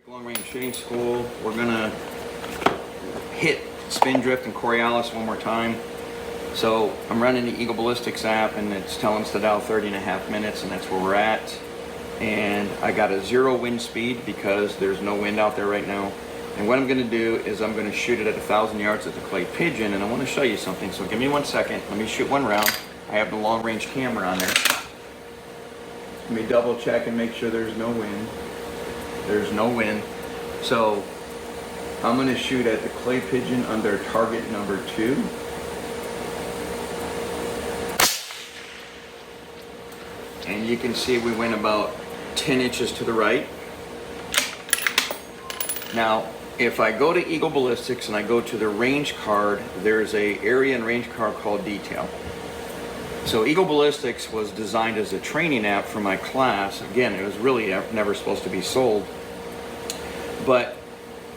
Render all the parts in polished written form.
Long range shooting school. We're gonna hit Spindrift and Coriolis one more time. So I'm running the Eagle Ballistics app and it's telling us to dial 30.5 minutes, and that's where we're at. And I got a 0 wind speed because there's no wind out there right now. And what I'm gonna do is I'm gonna shoot it at 1,000 yards at the clay pigeon, and I wanna show you something. So give me 1 second. Let me shoot one round. I have the long range camera on there. Let me double check and make sure there's no wind. There's no wind. So I'm going to shoot at the clay pigeon under target number 2. And you can see we went about 10 inches to the right. Now, if I go to Eagle Ballistics and I go to the range card, there's a area and range card called detail. So Eagle Ballistics was designed as a training app for my class. Again, it was really never supposed to be sold. But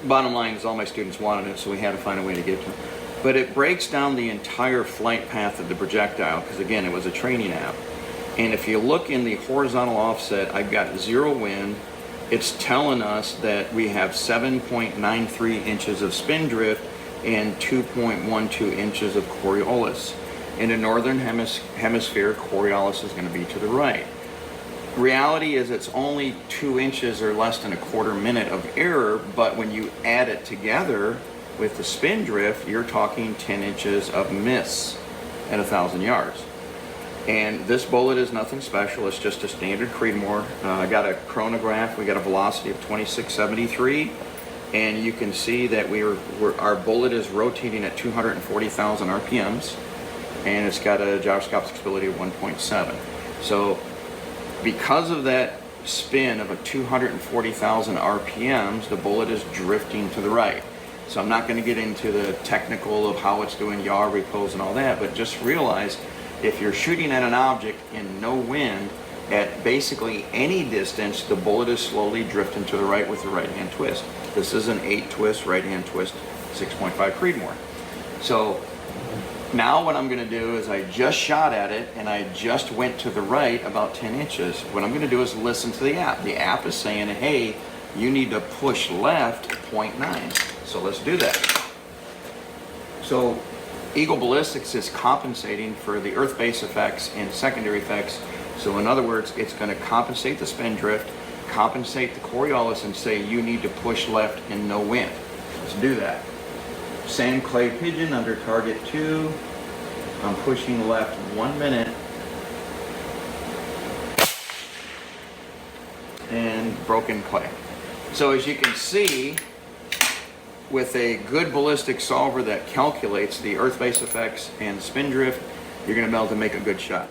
bottom line is all my students wanted it, so we had to find a way to get to it. But it breaks down the entire flight path of the projectile, because again, it was a training app. And if you look in the horizontal offset, I've got 0 wind. It's telling us that we have 7.93 inches of Spindrift and 2.12 inches of Coriolis. In the northern hemisphere, Coriolis is going to be to the right. Reality is it's only 2 inches or less than a quarter minute of error, but when you add it together with the Spindrift, you're talking 10 inches of miss at 1,000 yards. And this bullet is nothing special. It's just a standard Creedmoor. I got a chronograph. We got a velocity of 2673, and you can see that our bullet is rotating at 240,000 RPMs, and it's got a gyroscopic stability of 1.7. So because of that spin of a 240,000 RPMs, the bullet is drifting to the right. So I'm not going to get into the technical of how it's doing yaw, repose, and all that, but just realize if you're shooting at an object in no wind, at basically any distance, the bullet is slowly drifting to the right with the right-hand twist. This is an 8-twist, right-hand twist, 6.5 Creedmoor. So now what I'm going to do is I just shot at it and I just went to the right about 10 inches. What I'm going to do is listen to the app. The app is saying, hey, you need to push left 0.9. So let's do that. So Eagle Ballistics is compensating for the earth base effects and secondary effects. So in other words, it's going to compensate the Spindrift, compensate the Coriolis, and say you need to push left in no wind. Let's do that. Same clay pigeon under target 2. I'm pushing left 1 minute. And broken clay. So as you can see, with a good ballistic solver that calculates the earth base effects and Spindrift, you're going to be able to make a good shot.